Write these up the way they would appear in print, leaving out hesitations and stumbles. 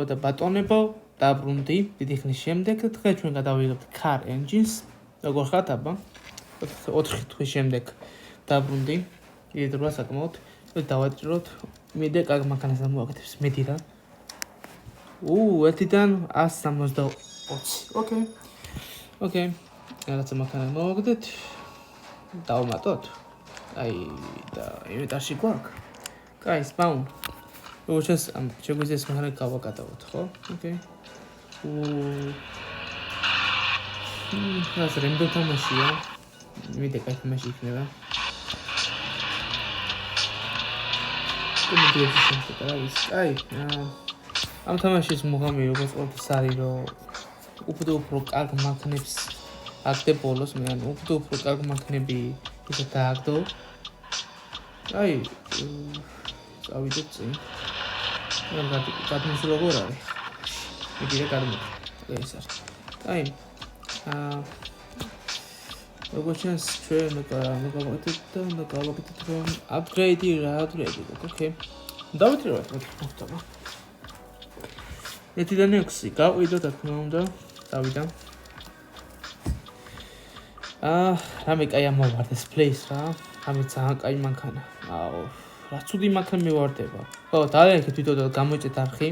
და ბატონებო, დაბრუნდი დიდი ხნის შემდეგ და დღეს ჩვენ გადავიღებთ car engines. როგორ ხართ აბა? 4 თვის შემდეგ დაბრუნდი. დიდი დრო საკმაოდ. დავაჭიროთ. მიდე კარგ მანქანას მოვაკეთებს. მედი რა. 1-დან 160. ოკეი. რაღაცა მანქანა მოვაკეთეთ. დავუმატოთ. აი და ინვენტარში გვაქვს. კაი, spawn. როგორც ამ შეგვიძლია ეს მანქანა გავაკეთოთ, ხო? ოკეი. ეს რენდო თამაშია. მიდე კაი თამაში იქნება. აი, ამ თამაშის მუღამი როგორც ყოველთვის არის, რომ უფრო კარგ მანქანებს აგდე ბოლოს, მე ანუ უფრო კარგ მანქანები ისე დააგდო. აი, წავიდეთ წინ. გადმოსულა როგორ არის? მიდე გადმოთ. ეს არის. აი, როგორც ჩანს ჩვენ გავაკეთეთ რომ upgrade რა upgrade, ოკეი. დავიტრევთ მოხდება. 1-დან 6 გავიდოთ რა თქმა უნდა, დავიდა. რამე კაი ამოვარდეს place რა. რამე ძალიან კაი მანქანა. რა ცუდი მანქანა მივარდება. ხო, დაალექეთ ვიდეო და გამოიწეთ არხი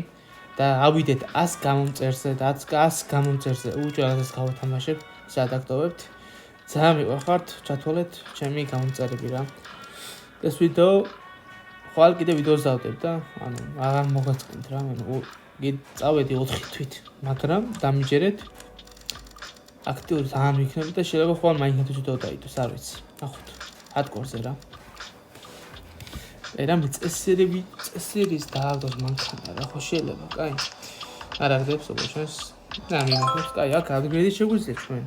და ავიდეთ 100 გამომწერზე და 100 გამომწერზე. უჯერადაც გავათამაშებ, სადაქტოვებთ. ძალიან მიყვარხართ, ჩათვალეთ ჩემი გამომწერები რა. ეს ვიდეო ხვალ კიდე ვიდეოს დავდებ და ანუ აღარ მოგაწყენთ რა, ანუ წავედი 4 თვით, მაგრამ დამიჯერეთ აქტიური ძალიან ვიქნები და შეიძლება ხვალ მაინც ვიდეო დაიდოს, არ ვიცი. ნახოთ. hardcore-ზე რა. ერამი წესერის დააგდოს მანქანა რა, ხო შეიძლება, კაი. არ აგდებს როგორც და მიმართებს, კაი, აქ upgrade შეგვიძლია ჩვენ.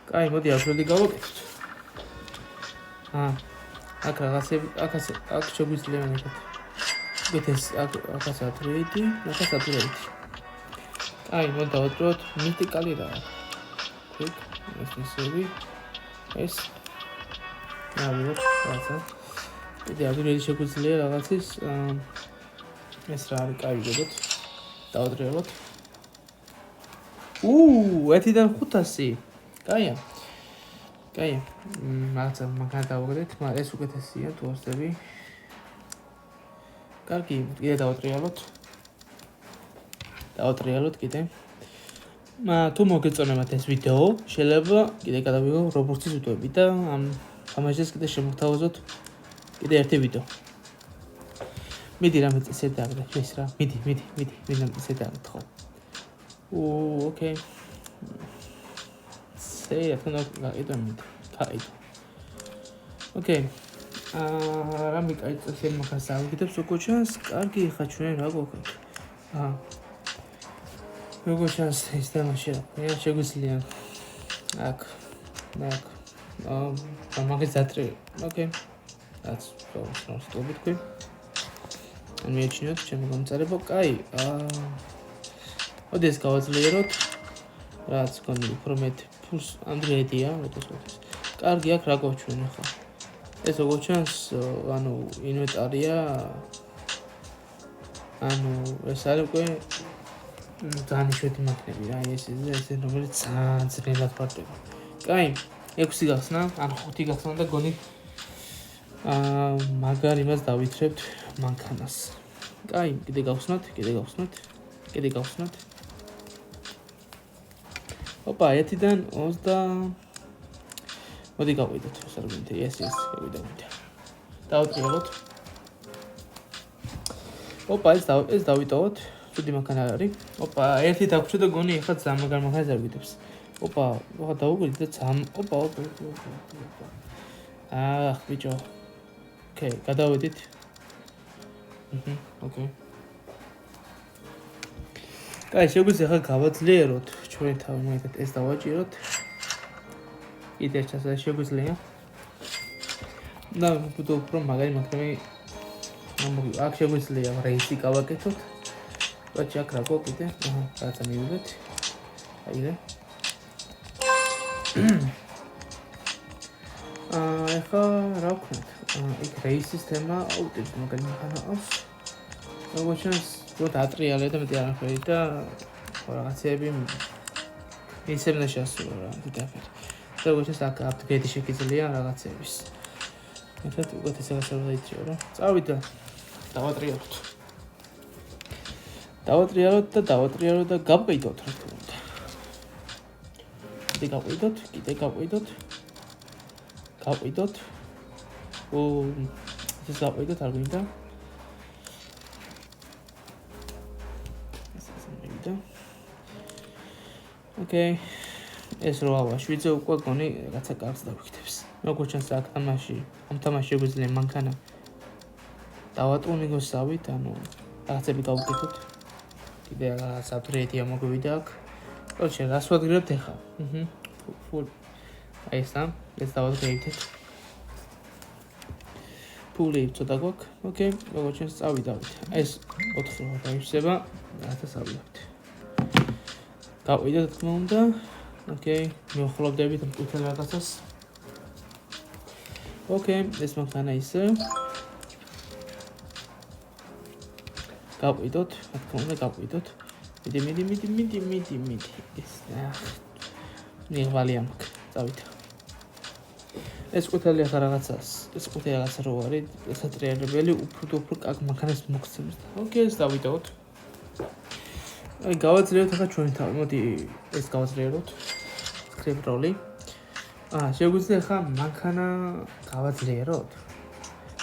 კაი, მოდი upgrade გავაკეთოთ. აქ რაღაცები, აქ შეგვიძლია მეკეთ. ეს აქაც upgrade, აქაც upgrade. კაი, მოდი დავაჭროთ მიტიკალი რა. quick, ეს ავიღოთ რაღაცა. კიდე upgrade შეგვიძლია რაღაცის ეს რა არის, კაი, ვიგებოთ. დავადრეებოთ. 1-დან 500. კაია. რაღაცა მანქანა დავაგდეთ, მაგრამ ეს უკეთესია თუ არსები. კარგი, კიდე დავატრიალოთ კიდე. თუ მოგეწონებათ ეს ვიდეო, შეიძლება კიდე გადავიღო Roblox-ის ვიდეოები და ამ თამაშს კიდე შემოგთავაზოთ კიდე ერთი ვიდეო. მიდი რამე წესები დააგდეთ ეს რა. მიდი რამე წესები დააგდეთ ხო. ოკეი. Sei, atunci hai ოკეი. რამე კაი წესები მაგას ავიგდებ სოკოჩანს, კარგი ხა ჩვენ რა გვაქვს. როგორც ჩანს ეს თამაში რა შეგვიძლია აქ მაგის დატრე. ოკეი. რაც სწორად თქვი. მიეჩინოთ ჩემი გამწერება. კაი. მოდი ეს გავაძლიეროთ. რაც გონი უფრო მეტ ფულს ანდროიდია, მეთქოს. კარგი აქ რა გვაქვს ჩვენ ახლა. ეს როგორც ჩანს, ანუ ინვენტარია. ანუ ეს არის უკვე ძალიან შვედი მანქანები რა, ეს რომელიც ძალიან ძნელად ვარდება. კაი, 6 გახსნა, ან 5 გახსნა და გონი მაგარ იმას დავითრებთ მანქანას. კაი, კიდე გავხსნათ. ოპა, 1-დან 20. მოდი გავიდოთ, სარგუნდე, ეს გავიდეთ. დავატრიალოთ. ოპა, ეს დავიტოვოთ. ცუდი მანქანა არის. ოპა, 1 დაგვრჩა და გონი ახლა ძალიან მაგარ მანქანას ავიდებს. ოპა, ახლა დავუგვიდეთ და ძალიან ოპა. ბიჭო. ოკეი, გადავედით. ოკეი. კაი, შეგვიძლია ახლა გავაძლიეროთ ჩვენ თავი, მაგათ ეს დავაჭიროთ. კიდე ჩასა შეგვიძლია. და ვუყიდო უფრო მაგარი მანქანები. აქ შეგვიძლია რეისი გავაკეთოთ. ბაჭი აქ რა გვაქვს კიდე? რაღაცა მივიღეთ. აიღე. ეხლა რა ვქნათ? იქ რეის სისტემა აუტებს მაგარი მანქანა აქვს. როგორც ჩანს რომ დაატრიალე და მეტი არაფერი და რაღაცები ისევ უნდა შეასრულო რა დიდაფერი. და როგორც აქ აპგრეიდი შეგიძლია რაღაცების. მეთქეთ უკეთ ეს რაღაცა დაიჭირო რა. წავიდა. დავატრიალოთ. დავატრიალოთ და გავყიდოთ რა თქმა უნდა. კიდე გავყიდოთ. გავყიდოთ. ეს გავყიდოთ არ გვინდა. Okay. ეს რო ავაშვიძე უკვე გონი რაღაცა კარგს დავიქნებს. როგორც ჩანს აქ თამაში, ამ თამაში შეგვიძლია მანქანა დავატყუნიგოს სავით, ანუ რაღაცები გავუკეთოთ. კიდე რაღაც აპგრეიდი მოგვივიდა აქ. ოჩე, რას ვადგებთ ახლა? Full. აი ეს დავადგეითეთ. ფული ცოტა გვაქვს. Okay, როგორც ჩანს წავიდავით. ეს 4 რო დაიშება, რაღაცა ავიდავთ. გავიდეთ თქმა უნდა. Okay, მივახლოვდებით მკუთელ რაღაცას. Okay, ეს მანქანა ისე. გავიდოთ, რა თქმა უნდა გავიდოთ. მიდი. ეს ნიღვალია მაქვს. წავით. ეს ყუთელი ახლა რაღაცას. ეს ყუთელი რაღაცა რო არის, ესატრიალებელი უფრო კაკ მანქანას მოგცემს. Okay, ეს დავიდოთ. აი გავაძლიეროთ ახლა ჩვენ თავი. მოდი ეს გავაძლიეროთ. სკრიპტროლი. შეგვიძლია ახლა მანქანა გავაძლიეროთ.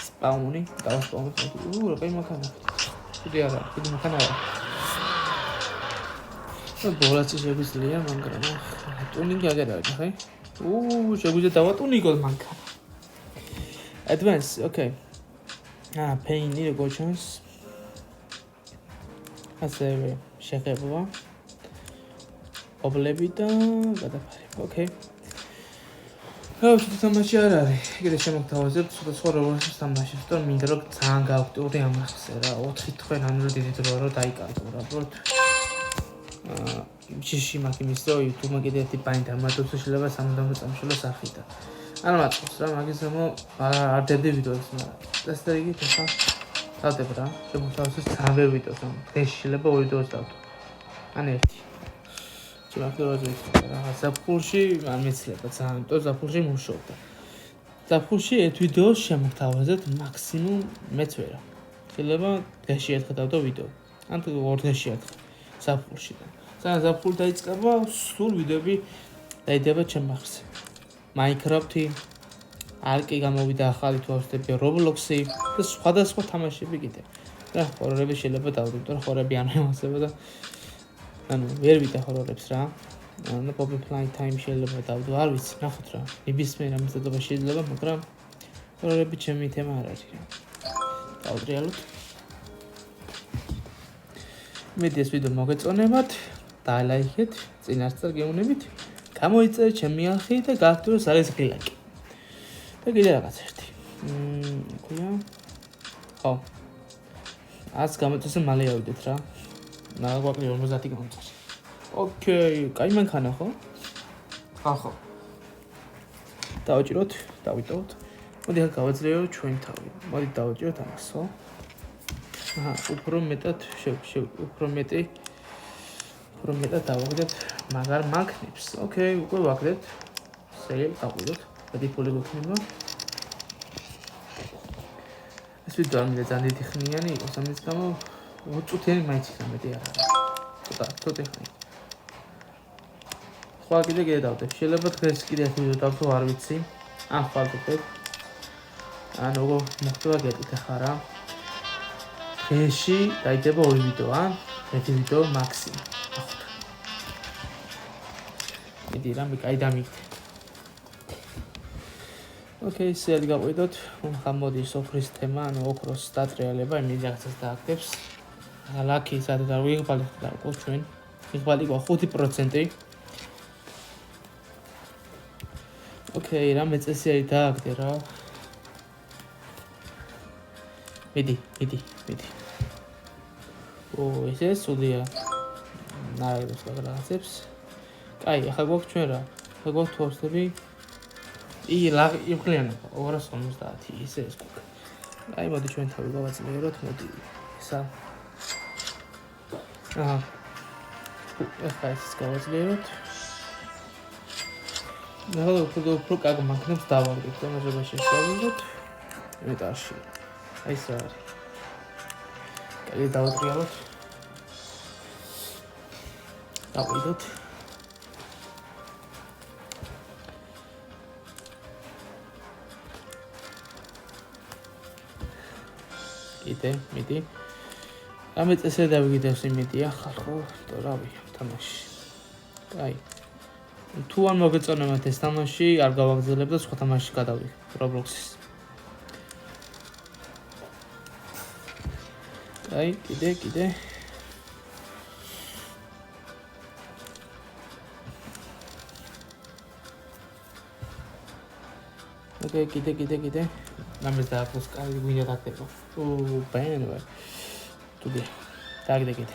სპაუნი, დავასპაუნოთ. რა კაი მანქანა. კიდე არა, კიდე მანქანა არა. ბოლაცი შეგვიძლია მანქანა. ტუნინგი აგერ არის ხე? შეგვიძლია დავატუნიგოთ მანქანა. Advance, okay. Pain-ი როგორ ჩანს? ასევე შეხება ობლები და გადაფარი. Okay. გავუშვით თამაში არ არის. კიდე შემოგთავაზებთ სხვა როგორ თამაშებს და მინდა რომ ძალიან გავაქტიური ამახსე რა. 4 თქვენ ანუ დიდი დრო რომ დაიკარგო რა. უბრალოდ ჭიში მაქვს იმის რომ YouTube-მა კიდე ერთი ბანი დამატოს შეიძლება 60 წამშილო სახით. არ მაწყობს რა, მაგის გამო არ დებდი ვიდეოს, მაგრამ ტესტერიგით ახლა დავდებ რა. შემოგთავაზებთ ძალიან ვიდეოს, ანუ დღეში შეიძლება 2 ვიდეოს დავდო. ან ერთი. ჩემს რა ზაფხულში არ მეცლება ძალიან თო ზაფხულში მუშაობდა. ზაფხულში ერთ ვიდეოს შემოგთავაზებთ მაქსიმუმ მეც ვერა. შეიძლება დღეში ერთხელ დავდო ვიდეო. ან 2 დღეში ერთხელ ზაფხულში. ძალიან ზაფხული დაიწყება, სულ ვიდეოები დაიდება ჩემ ახსე. Minecraft-ი, არკი გამოვიდა ახალი თუ ავსდები Roblox-ი და სხვადასხვა თამაშები კიდე. რა ხორორები შეიძლება დავდოთ, რა ხორები არ მომასება და ანუ ვერ ვიდა ხორორებს რა. ანუ Poppy Playtime შეიძლება დავდო, არ ვიცი, ნახოთ რა. ნებისმიერ ამისადობა შეიძლება, მაგრამ ხორორები ჩემი თემა არ არის რა. დავტრიალოთ. მედი ეს ვიდეო მოგეწონებათ, დალაიქეთ, წინასწარ გეუნებით. გამოიწერეთ ჩემი არხი და გააქტიუროთ არის გილაკი. და კიდე რაღაც ერთი. ქვია. ხო. ას გამოწესე მალე ავიდეთ რა. ნაგვაკლი 50 გამოწესე. ოკეი, კაი მანქანა ხო? ხო. დავჭიროთ, დავიტოვოთ. მოდი ახლა გავაძლიეროთ ჩვენ თავი. მოდი დავჭიროთ ამას, ხო? უფრო მეტად უფრო მეტად დავაგდებთ მაგარ მანქნებს. ოკეი, უკვე ვაგდებთ. სერიალ დავყიდოთ. მეტი ფული გვექნება. ეს ვიდეო არ მინდა ძალიან დიდი ხნიანი იყოს, ამის გამო 20 წუთიანი მაინც იქნება მეტი არ არის. ცოტა ხანი. ხვალ კიდე დავდებ. შეიძლება დღეს კიდე ერთი ვიდეო დავთო არ ვიცი. ხვალ დავდებ. ანუ როგორ მოხდება გეტყვით ახლა რა. დღეში დაიდება 2 ვიდეო, ერთი ვიდეო მაქსიმუმ. მიდი რამე კაი დამიგდე. ოკეი, სიალი გავყიდოთ. ხა მოდი სოფრის თემა, ანუ ოქროს დატრიალება, იმის რაღაცას დააგდებს. ლაკი სადაც არ ვიღბალი ხდა ჩვენ. ვიღბალი ყვა 5%. ოკეი, რამე წესიერი დააგდე რა. მიდი. ესე სუდია. ნაირებს რაღაცებს. კაი, ახლა გვაქვს ჩვენ რა. ახლა გვაქვს თორსები. იმხლიანობა 250 ისე ეს გვაქვს. აი მოდი ჩვენ თავი გავაძლიეროთ, მოდი ისა აჰა. ეხლა ეს გავაძლიეროთ. ნახე უფრო კარგ მანქანებს დავარგეთ, თამაშება შესწავლოთ. მეტარში. აი ეს რა არის. კარგი დავატრიალოთ. დავიდოთ. იდე, მიდი. რამე წესზე დავიგიდევს იმედია ხალხო, და რავი, თამაში. აი. თუ არ მოგეწონებათ ეს თამაში, არ გავაგრძელებ და სხვა თამაშში გადავიდე, Roblox-ის. აი, კიდე. ოკეი, კიდე. რამეს დააქვს კარგი გვინდა დაგდება. ბენვე. თუდი. დაგიდე.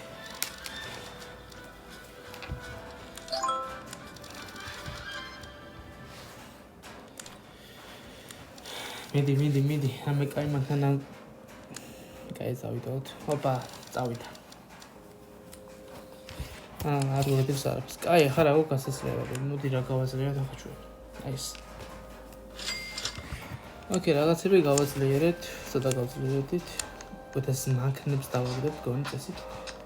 მიდი. რამე კაი მანქანა. კაი წავიდოთ. ოპა, წავიდა. არ ვერდებს არის. კაი, ახლა რა გასასწრებია. მოდი რა გავაძლიეროთ ახლა ჩვენ. აი ეს. ოკეი, რაღაცები გავაძლიერეთ, ცოტა გავძლიერეთ. უთეს მანქანებს დავაგდებ გონი წესით.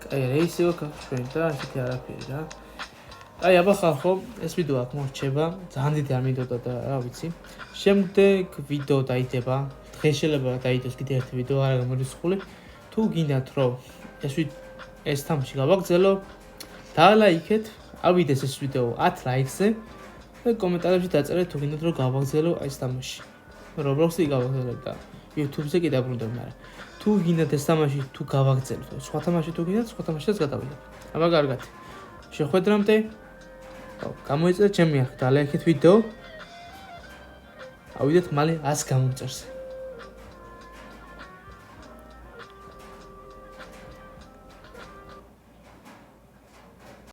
კაი, რეისი ვაკეთებ ჩვენ და ასეთი არაფერი რა. აი, აბა ხალხო, ეს ვიდეო აქ მორჩება. ძალიან დიდი არ მინდოდა და რა ვიცი. შემდეგ ვიდეო დაიდება. დღეს შეიძლება დაიდეს კიდე ერთი ვიდეო, არა გამორიცხული. თუ გინდათ რომ ეს თამაში გავაგრძელო, დალაიქეთ, ავიდეს ეს ვიდეო 10 ლაიქზე და კომენტარებში დაწერეთ თუ გინდათ რომ გავაგრძელო ეს თამაში. Roblox-ი გავაგრძელებ და YouTube-ზე კი დაბრუნდებ, მაგრამ თუ გინდათ ეს თამაში თუ გავაგრძელოთ, სხვა თამაში თუ გინდათ, სხვა თამაშსაც გადავიდეთ. აბა კარგად. შეხვედრამდე გამოიწერეთ ჩემი არხი, დალაიქეთ ვიდეო. ავიდეთ მალე 100 გამომწერს.